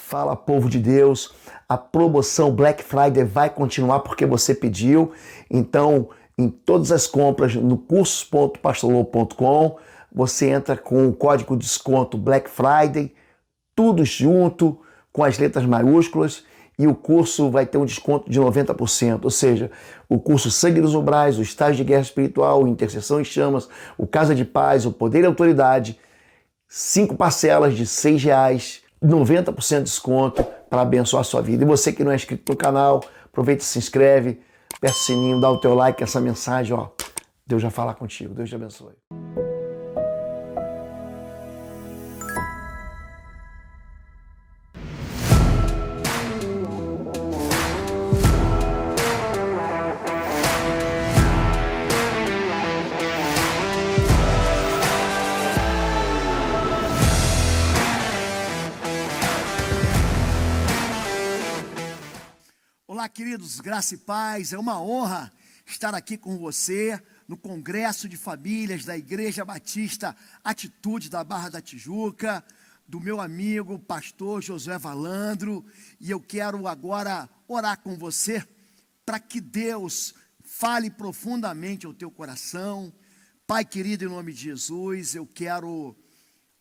Fala, povo de Deus, a promoção Black Friday vai continuar porque você pediu. Então, em todas as compras no cursos.pastorlobo.com, você entra com o código de desconto Black Friday, tudo junto, com as letras maiúsculas, e o curso vai ter um desconto de 90%, ou seja, o curso Sangue dos Umbrais, o Estágio de Guerra Espiritual, o Intercessão em Chamas, o Casa de Paz, o Poder e Autoridade, 5 parcelas de R$6, 90% de desconto para abençoar a sua vida. E você que não é inscrito no canal, aproveita e se inscreve, aperta o sininho, dá o teu like, essa mensagem, ó, Deus vai falar contigo, Deus te abençoe. Olá, queridos, graça e paz, é uma honra estar aqui com você no Congresso de Famílias da Igreja Batista Atitude da Barra da Tijuca, do meu amigo pastor Josué Valandro, e eu quero agora orar com você para que Deus fale profundamente ao teu coração. Pai querido, em nome de Jesus, eu quero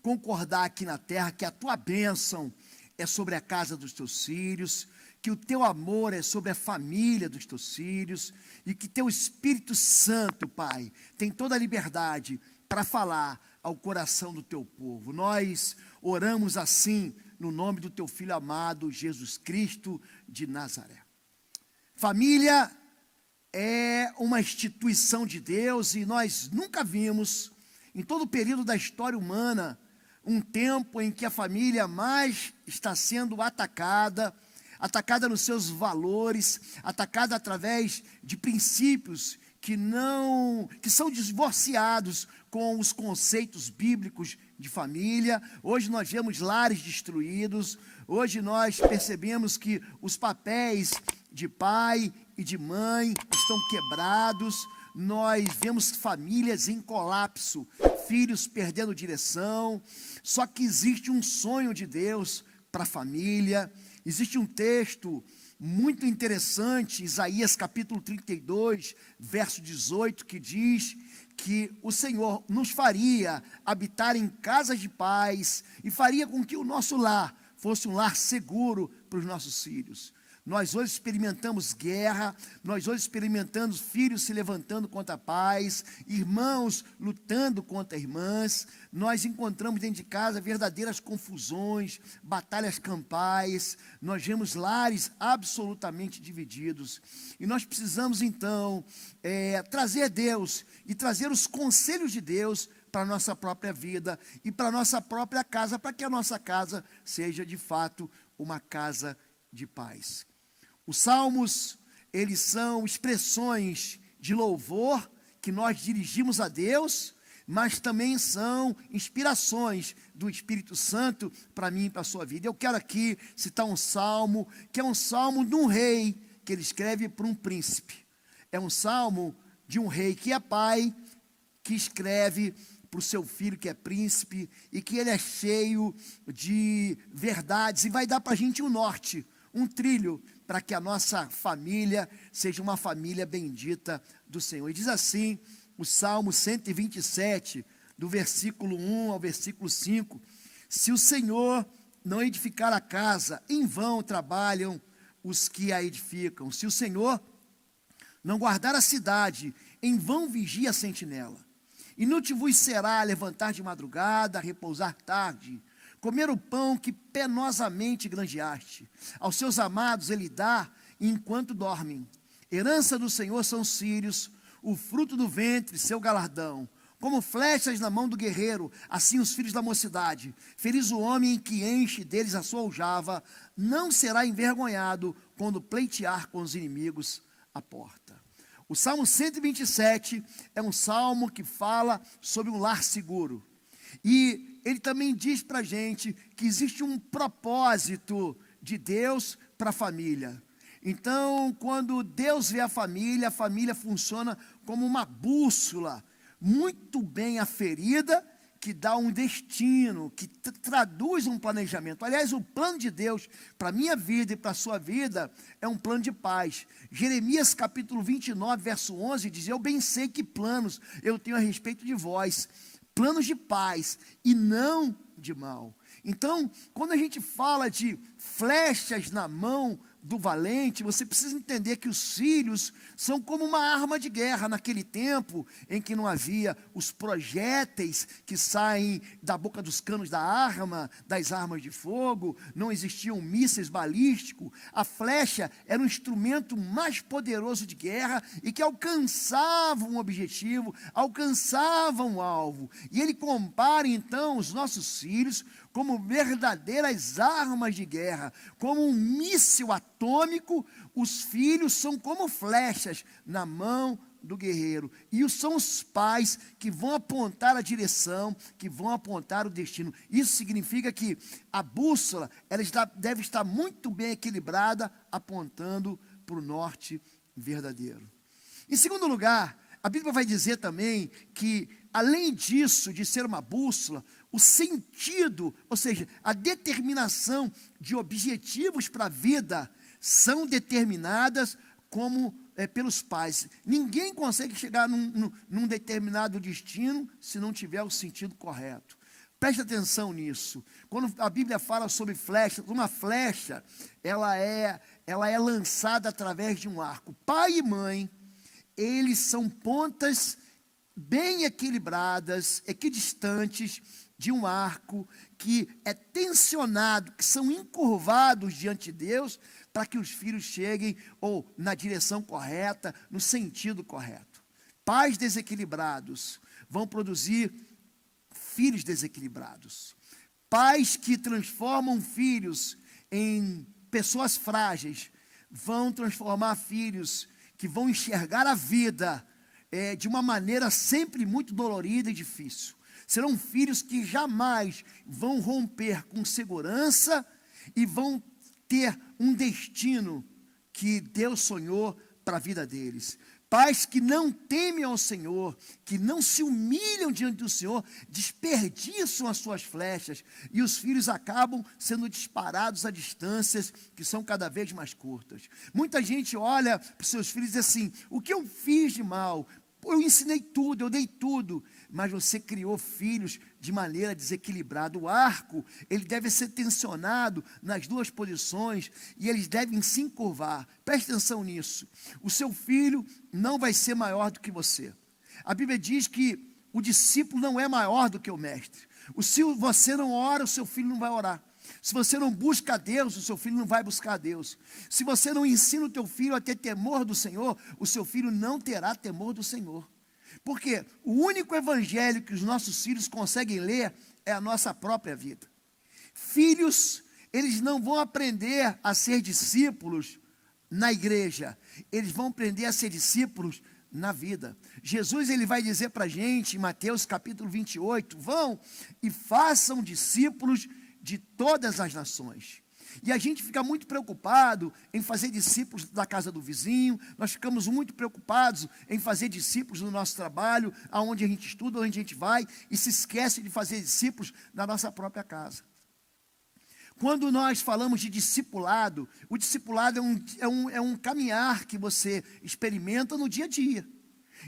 concordar aqui na terra que a tua bênção é sobre a casa dos teus filhos, que o teu amor é sobre a família dos teus filhos, e que teu Espírito Santo, Pai, tem toda a liberdade para falar ao coração do teu povo. Nós oramos assim, no nome do teu Filho amado, Jesus Cristo de Nazaré. Família é uma instituição de Deus, e nós nunca vimos, em todo o período da história humana, um tempo em que a família mais está sendo atacada nos seus valores, atacada através de princípios que são divorciados com os conceitos bíblicos de família. Hoje nós vemos lares destruídos, hoje nós percebemos que os papéis de pai e de mãe estão quebrados, nós vemos famílias em colapso, filhos perdendo direção. Só que existe um sonho de Deus para a família. Existe um texto muito interessante, Isaías capítulo 32, verso 18, que diz que o Senhor nos faria habitar em casas de paz e faria com que o nosso lar fosse um lar seguro para os nossos filhos. Nós hoje experimentamos guerra, nós hoje experimentamos filhos se levantando contra pais, irmãos lutando contra irmãs. Nós encontramos dentro de casa verdadeiras confusões, batalhas campais. Nós vemos lares absolutamente divididos. E nós precisamos então trazer Deus e trazer os conselhos de Deus para a nossa própria vida e para a nossa própria casa, para que a nossa casa seja de fato uma casa de paz. Os salmos, eles são expressões de louvor que nós dirigimos a Deus, mas também são inspirações do Espírito Santo para mim e para a sua vida. Eu quero aqui citar um salmo, que é um salmo de um rei, que ele escreve para um príncipe. É um salmo de um rei que é pai, que escreve para o seu filho que é príncipe, e que ele é cheio de verdades, e vai dar para a gente um norte, um trilho, para que a nossa família seja uma família bendita do Senhor. E diz assim, o Salmo 127, do versículo 1 ao versículo 5, se o Senhor não edificar a casa, em vão trabalham os que a edificam. Se o Senhor não guardar a cidade, em vão vigia a sentinela. Inútil vos será levantar de madrugada, repousar tarde, comer o pão que penosamente granjeaste. Aos seus amados ele dá enquanto dormem. Herança do Senhor são os filhos, o fruto do ventre, seu galardão. Como flechas na mão do guerreiro, assim os filhos da mocidade. Feliz o homem que enche deles a sua aljava, não será envergonhado quando pleitear com os inimigos a porta. O Salmo 127 é um salmo que fala sobre um lar seguro. E ele também diz para a gente que existe um propósito de Deus para a família. Então, quando Deus vê a família funciona como uma bússola muito bem aferida, que dá um destino, que traduz um planejamento. Aliás, o plano de Deus para a minha vida e para a sua vida é um plano de paz. Jeremias capítulo 29, verso 11 diz: eu bem sei que planos eu tenho a respeito de vós, planos de paz e não de mal. Então, quando a gente fala de flechas na mão do valente, você precisa entender que os filhos são como uma arma de guerra naquele tempo em que não havia os projéteis que saem da boca dos canos da arma, das armas de fogo, não existiam mísseis balísticos. A flecha era um instrumento mais poderoso de guerra e que alcançava um objetivo, alcançava um alvo. E ele compara então os nossos filhos como verdadeiras armas de guerra, como um míssil atômico. Os filhos são como flechas na mão do guerreiro, e são os pais que vão apontar a direção, que vão apontar o destino. Isso significa que a bússola deve estar muito bem equilibrada, apontando para o norte verdadeiro. Em segundo lugar, a Bíblia vai dizer também que, além disso, de ser uma bússola, o sentido, ou seja, a determinação de objetivos para a vida são determinadas pelos pais. Ninguém consegue chegar num determinado destino se não tiver o sentido correto. Preste atenção nisso. Quando a Bíblia fala sobre flechas, uma flecha, ela é lançada através de um arco. Pai e mãe, eles são pontas bem equilibradas, equidistantes de um arco que é tensionado, que são encurvados diante de Deus, para que os filhos cheguem ou na direção correta, no sentido correto. Pais desequilibrados vão produzir filhos desequilibrados. Pais que transformam filhos em pessoas frágeis vão transformar filhos que vão enxergar a vida de uma maneira sempre muito dolorida e difícil. Serão filhos que jamais vão romper com segurança e vão ter um destino que Deus sonhou para a vida deles. Pais que não temem ao Senhor, que não se humilham diante do Senhor, desperdiçam as suas flechas, e os filhos acabam sendo disparados a distâncias que são cada vez mais curtas. Muita gente olha para os seus filhos e diz assim: o que eu fiz de mal? Eu ensinei tudo, eu dei tudo, mas você criou filhos de maneira desequilibrada. O arco, ele deve ser tensionado nas duas posições e eles devem se encurvar. Preste atenção nisso. O seu filho não vai ser maior do que você. A Bíblia diz que o discípulo não é maior do que o mestre. Se você não ora, o seu filho não vai orar. Se você não busca a Deus, o seu filho não vai buscar a Deus. Se você não ensina o teu filho a ter temor do Senhor, o seu filho não terá temor do Senhor. Porque o único evangelho que os nossos filhos conseguem ler é a nossa própria vida. Filhos, eles não vão aprender a ser discípulos na igreja, eles vão aprender a ser discípulos na vida. Jesus, ele vai dizer para a gente, em Mateus capítulo 28, vão e façam discípulos de todas as nações. E a gente fica muito preocupado em fazer discípulos da casa do vizinho, nós ficamos muito preocupados em fazer discípulos no nosso trabalho, aonde a gente estuda, onde a gente vai, e se esquece de fazer discípulos na nossa própria casa. Quando nós falamos de discipulado, o discipulado é um caminhar que você experimenta no dia a dia.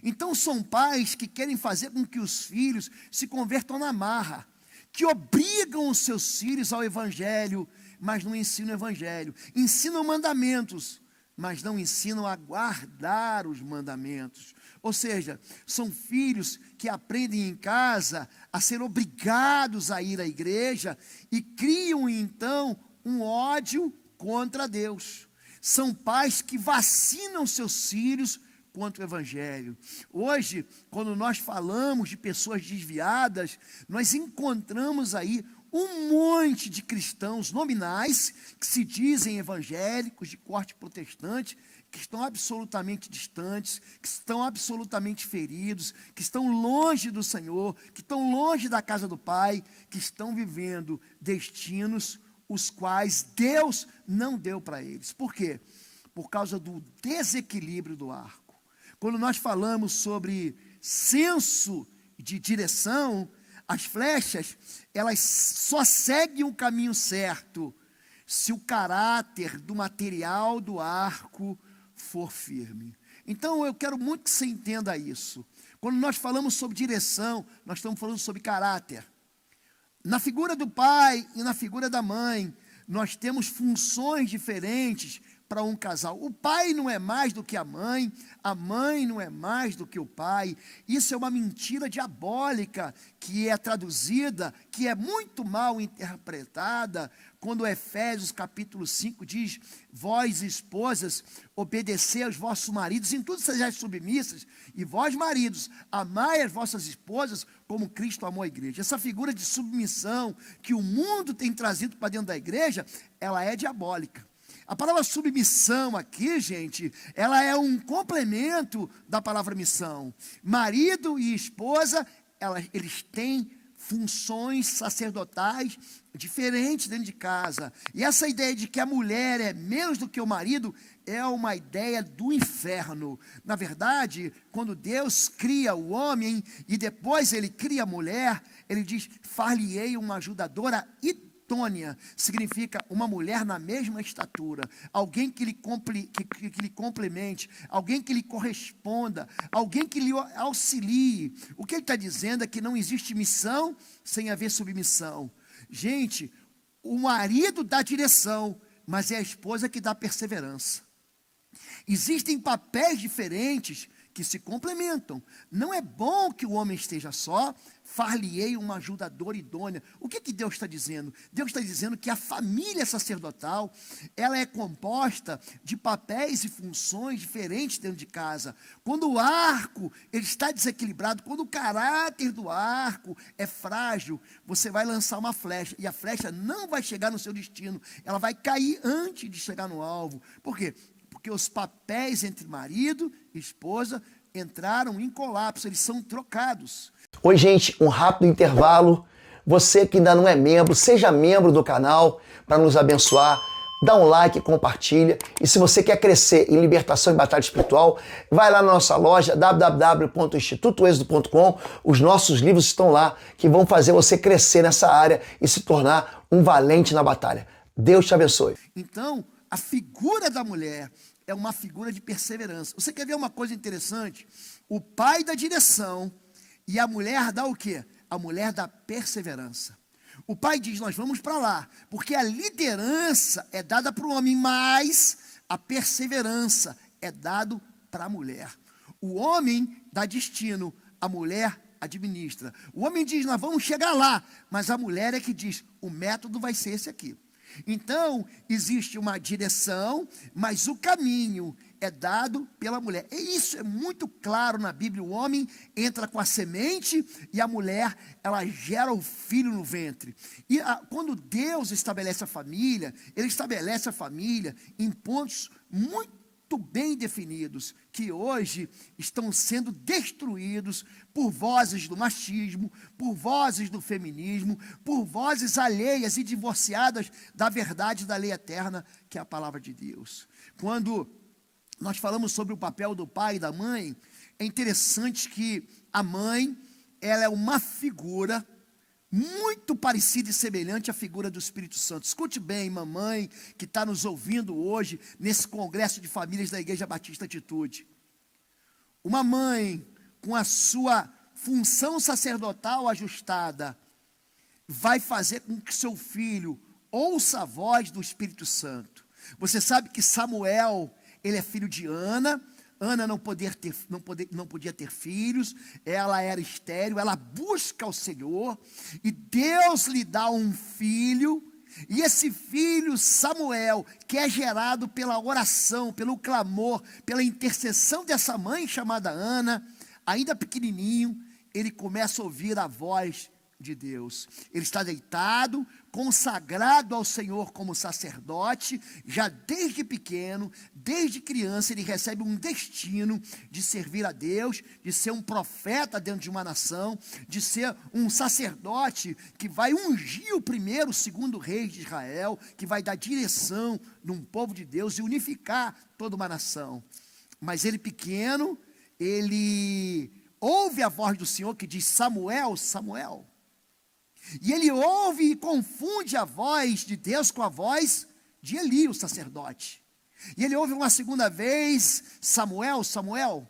Então são pais que querem fazer com que os filhos se convertam na marra, que obrigam os seus filhos ao evangelho, mas não ensinam o evangelho. Ensinam mandamentos, mas não ensinam a guardar os mandamentos. Ou seja, são filhos que aprendem em casa a ser obrigados a ir à igreja e criam então um ódio contra Deus. São pais que vacinam seus filhos contra o evangelho. Hoje, quando nós falamos de pessoas desviadas, nós encontramos aí um monte de cristãos nominais que se dizem evangélicos de corte protestante, que estão absolutamente distantes, que estão absolutamente feridos, que estão longe do Senhor, que estão longe da casa do Pai, que estão vivendo destinos os quais Deus não deu para eles. Por quê? Por causa do desequilíbrio do arco. Quando nós falamos sobre senso de direção, As flechas, elas só seguem o caminho certo se o caráter do material do arco for firme. Então eu quero muito que você entenda isso. Quando nós falamos sobre direção, nós estamos falando sobre caráter. Na figura do pai e na figura da mãe, nós temos funções diferentes para um casal. O pai não é mais do que a mãe não é mais do que o pai. Isso é uma mentira diabólica que é traduzida, que é muito mal interpretada, quando Efésios capítulo 5 diz: vós esposas, obedecei aos vossos maridos, em tudo sejais submissas, e vós maridos, amai as vossas esposas, como Cristo amou a igreja. Essa figura de submissão que o mundo tem trazido para dentro da igreja, ela é diabólica. A palavra submissão aqui, gente, ela é um complemento da palavra missão. Marido e esposa, eles têm funções sacerdotais diferentes dentro de casa. E essa ideia de que a mulher é menos do que o marido é uma ideia do inferno. Na verdade, quando Deus cria o homem e depois ele cria a mulher, ele diz: far-lhe-ei uma ajudadora idônea. Significa uma mulher na mesma estatura, alguém que lhe complemente, alguém que lhe corresponda, alguém que lhe auxilie. O que ele está dizendo é que não existe missão sem haver submissão. Gente, o marido dá direção, mas é a esposa que dá perseverança. Existem papéis diferentes que se complementam. Não é bom que o homem esteja só. Far-lhe-ei uma ajudadora idônea. O que Deus está dizendo? Deus está dizendo que a família sacerdotal, ela é composta de papéis e funções diferentes dentro de casa. Quando o arco ele está desequilibrado, quando o caráter do arco é frágil, você vai lançar uma flecha, e a flecha não vai chegar no seu destino, ela vai cair antes de chegar no alvo. Por quê? Porque os papéis entre marido e esposa entraram em colapso, eles são trocados. Oi, gente, um rápido intervalo. Você que ainda não é membro, seja membro do canal para nos abençoar. Dá um like, compartilha. E se você quer crescer em libertação e batalha espiritual, vai lá na nossa loja www.institutoexodo.com. Os nossos livros estão lá que vão fazer você crescer nessa área e se tornar um valente na batalha. Deus te abençoe. Então, a figura da mulher é uma figura de perseverança. Você quer ver uma coisa interessante? O pai dá direção e a mulher dá o quê? A mulher dá perseverança. O pai diz: nós vamos para lá, porque a liderança é dada para o homem, mas a perseverança é dado para a mulher. O homem dá destino, a mulher administra. O homem diz: nós vamos chegar lá, mas a mulher é que diz: o método vai ser esse aqui. Então, existe uma direção, mas o caminho é dado pela mulher. E isso é muito claro na Bíblia. O homem entra com a semente e a mulher, ela gera o filho no ventre. E quando Deus estabelece a família, Ele estabelece a família em pontos muito bem definidos, que hoje estão sendo destruídos por vozes do machismo, por vozes do feminismo, por vozes alheias e divorciadas da verdade da lei eterna, que é a palavra de Deus. Quando nós falamos sobre o papel do pai e da mãe, é interessante que a mãe, ela é uma figura muito parecida e semelhante à figura do Espírito Santo. Escute bem, mamãe, que está nos ouvindo hoje, nesse congresso de famílias da Igreja Batista Atitude. Uma mãe, com a sua função sacerdotal ajustada, vai fazer com que seu filho ouça a voz do Espírito Santo. Você sabe que Samuel, ele é filho de Ana. Ana não podia ter filhos, ela era estéril, ela busca o Senhor, e Deus lhe dá um filho, e esse filho, Samuel, que é gerado pela oração, pelo clamor, pela intercessão dessa mãe chamada Ana, ainda pequenininho, ele começa a ouvir a voz de Deus. Ele está deitado, consagrado ao Senhor como sacerdote, já desde pequeno, desde criança, ele recebe um destino de servir a Deus, de ser um profeta dentro de uma nação, de ser um sacerdote que vai ungir o primeiro, o segundo rei de Israel, que vai dar direção num povo de Deus e unificar toda uma nação. Mas ele pequeno, ele ouve a voz do Senhor que diz: Samuel, Samuel. E ele ouve e confunde a voz de Deus com a voz de Eli, o sacerdote. E ele ouve uma segunda vez, Samuel, Samuel.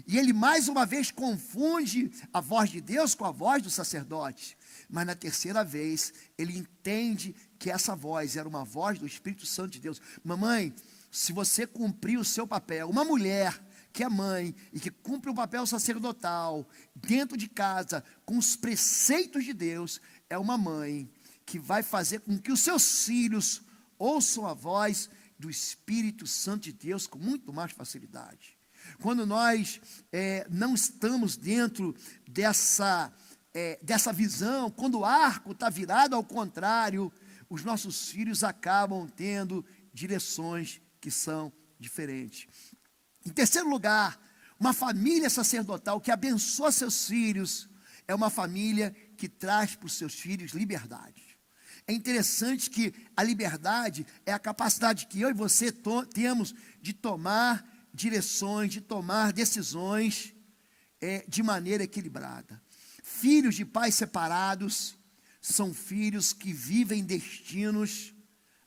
E ele mais uma vez confunde a voz de Deus com a voz do sacerdote. Mas na terceira vez, ele entende que essa voz era uma voz do Espírito Santo de Deus. Mamãe, se você cumprir o seu papel, uma mulher que é mãe e que cumpre o papel sacerdotal dentro de casa, com os preceitos de Deus, é uma mãe que vai fazer com que os seus filhos ouçam a voz do Espírito Santo de Deus com muito mais facilidade. Quando nós não estamos dentro dessa visão, quando o arco está virado ao contrário, os nossos filhos acabam tendo direções que são diferentes. Em terceiro lugar, uma família sacerdotal que abençoa seus filhos é uma família que traz para os seus filhos liberdade. É interessante que a liberdade é a capacidade que eu e você temos de tomar direções, de tomar decisões de maneira equilibrada. Filhos de pais separados são filhos que vivem destinos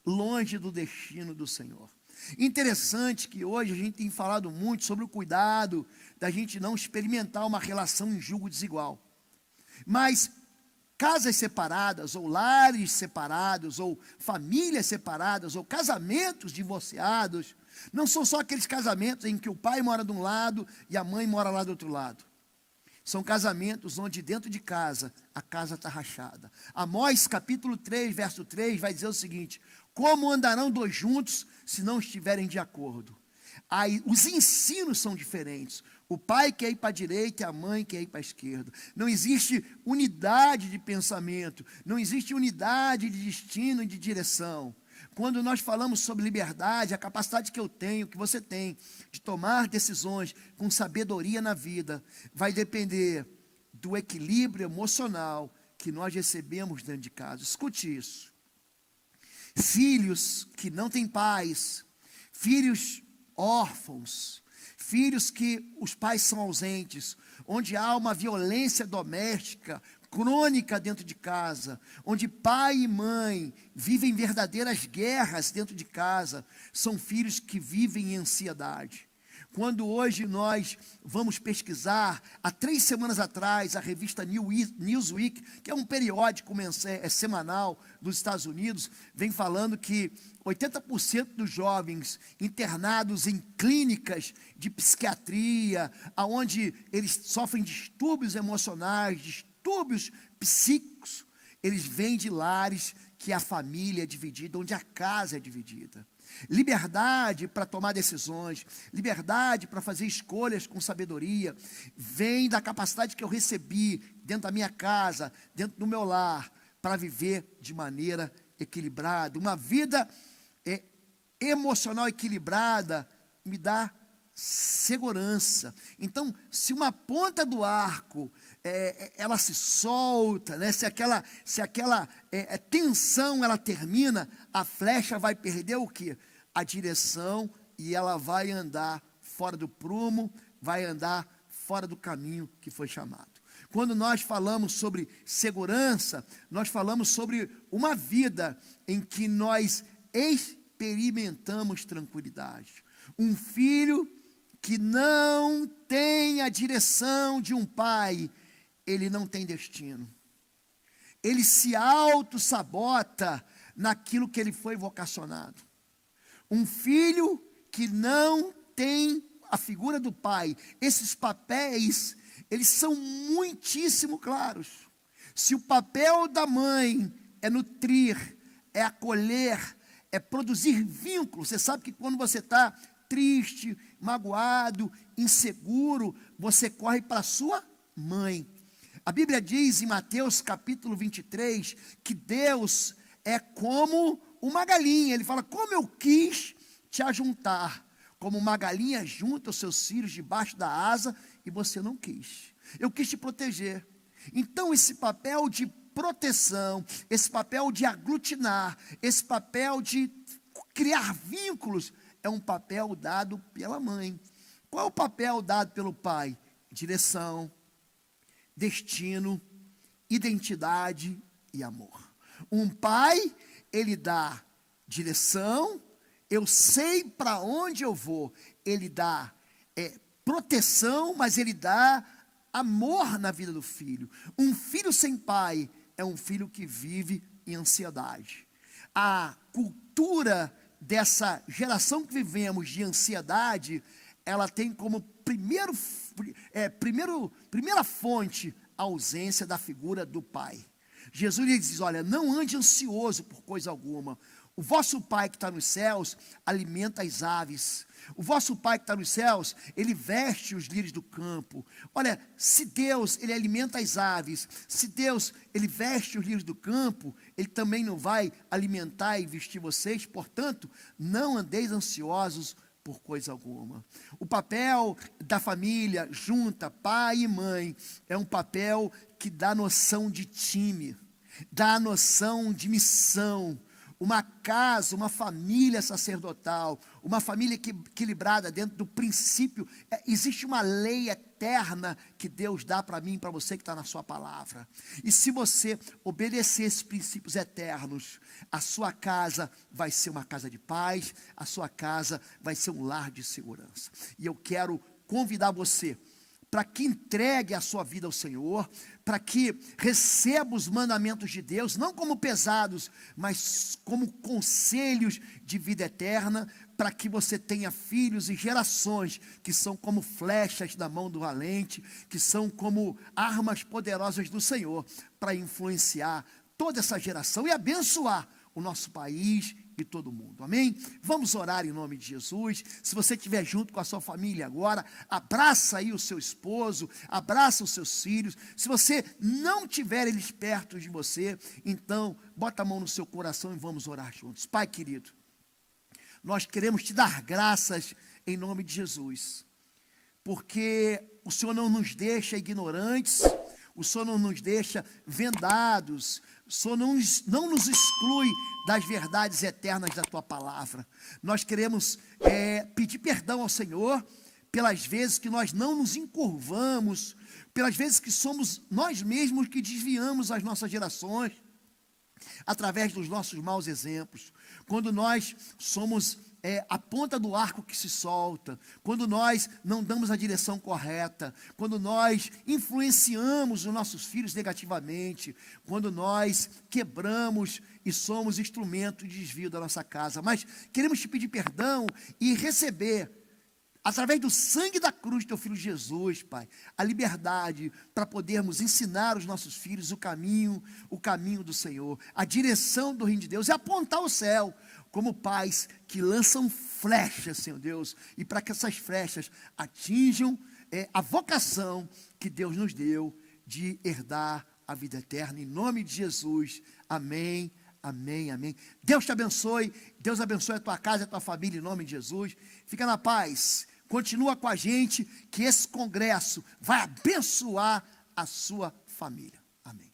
longe do destino do Senhor. Interessante que hoje a gente tem falado muito sobre o cuidado da gente não experimentar uma relação em julgo desigual. Mas casas separadas, ou lares separados, ou famílias separadas, ou casamentos divorciados, não são só aqueles casamentos em que o pai mora de um lado e a mãe mora lá do outro lado. São casamentos onde dentro de casa, a casa está rachada. Amós capítulo 3, verso 3, vai dizer o seguinte: como andarão dois juntos se não estiverem de acordo? Aí, os ensinos são diferentes. O pai quer ir para a direita e a mãe quer ir para a esquerda. Não existe unidade de pensamento, não existe unidade de destino e de direção. Quando nós falamos sobre liberdade, a capacidade que eu tenho, que você tem, de tomar decisões com sabedoria na vida, vai depender do equilíbrio emocional que nós recebemos dentro de casa. Escute isso. Filhos que não têm pais, filhos órfãos, filhos que os pais são ausentes, onde há uma violência doméstica crônica dentro de casa, onde pai e mãe vivem verdadeiras guerras dentro de casa, são filhos que vivem em ansiedade. Quando hoje nós vamos pesquisar, há 3 semanas atrás, a revista Newsweek, que é um periódico semanal dos Estados Unidos, vem falando que 80% dos jovens internados em clínicas de psiquiatria, onde eles sofrem distúrbios emocionais, distúrbios psíquicos, eles vêm de lares que a família é dividida, onde a casa é dividida. Liberdade para tomar decisões, liberdade para fazer escolhas com sabedoria, vem da capacidade que eu recebi dentro da minha casa, dentro do meu lar, para viver de maneira equilibrada. Uma vida emocional equilibrada me dá segurança. Então, se uma ponta do arco ela se solta, né? se aquela tensão ela termina, a flecha vai perder o quê? A direção, e ela vai andar fora do prumo, vai andar fora do caminho que foi chamado. Quando nós falamos sobre segurança, nós falamos sobre uma vida em que nós experimentamos tranquilidade. Um filho que não tem a direção de um pai, ele não tem destino. Ele se auto-sabota naquilo que ele foi vocacionado. Um filho que não tem a figura do pai, esses papéis, eles são muitíssimo claros. Se o papel da mãe é nutrir, é acolher, é produzir vínculos, você sabe que quando você está triste, magoado, inseguro, você corre para a sua mãe. A Bíblia diz em Mateus capítulo 23, que Deus é como uma galinha. Ele fala, como eu quis te ajuntar, como uma galinha junta os seus filhos debaixo da asa, e você não quis. Eu quis te proteger. Então esse papel de proteção, esse papel de aglutinar, esse papel de criar vínculos, é um papel dado pela mãe. Qual é o papel dado pelo pai? Direção, destino, identidade e amor. Um pai, ele dá direção, eu sei para onde eu vou, ele dá proteção, mas ele dá amor na vida do filho. Um filho sem pai é um filho que vive em ansiedade. A cultura dessa geração que vivemos de ansiedade, ela tem como primeira fonte a ausência da figura do pai. Jesus lhe diz, olha, não ande ansioso por coisa alguma. O vosso pai que está nos céus alimenta as aves. O vosso pai que está nos céus, ele veste os lírios do campo. Olha, se Deus, ele alimenta as aves, se Deus, ele veste os lírios do campo, ele também não vai alimentar e vestir vocês. Portanto, não andeis ansiosos por coisa alguma. O papel da família, junta, pai e mãe, é um papel que dá noção de time, dá noção de missão. Uma casa, uma família sacerdotal, uma família equilibrada dentro do princípio. Existe uma lei eterna que Deus dá para mim e para você que está na sua palavra. E se você obedecer esses princípios eternos, a sua casa vai ser uma casa de paz, a sua casa vai ser um lar de segurança. E eu quero convidar você para que entregue a sua vida ao Senhor, para que receba os mandamentos de Deus, não como pesados, mas como conselhos de vida eterna, para que você tenha filhos e gerações que são como flechas da mão do valente, que são como armas poderosas do Senhor, para influenciar toda essa geração e abençoar o nosso país e todo mundo, amém? Vamos orar em nome de Jesus. Se você estiver junto com a sua família agora, abraça aí o seu esposo, abraça os seus filhos. Se você não tiver eles perto de você, então bota a mão no seu coração e vamos orar juntos. Pai querido, nós queremos te dar graças em nome de Jesus, porque o Senhor não nos deixa ignorantes, o Senhor não nos deixa vendados, o Senhor não nos exclui das verdades eternas da Tua palavra. Nós queremos pedir perdão ao Senhor pelas vezes que nós não nos encurvamos, pelas vezes que somos nós mesmos que desviamos as nossas gerações, através dos nossos maus exemplos. Quando nós somos a ponta do arco que se solta, quando nós não damos a direção correta, quando nós influenciamos os nossos filhos negativamente, quando nós quebramos e somos instrumento de desvio da nossa casa. Mas queremos te pedir perdão e receber, através do sangue da cruz do Teu Filho Jesus, Pai, a liberdade para podermos ensinar os nossos filhos o caminho do Senhor, a direção do reino de Deus e apontar o céu, como pais que lançam flechas, Senhor Deus, e para que essas flechas atinjam a vocação que Deus nos deu de herdar a vida eterna, em nome de Jesus, amém, amém, amém. Deus te abençoe, Deus abençoe a tua casa e a tua família, em nome de Jesus. Fica na paz, continua com a gente, que esse congresso vai abençoar a sua família, amém.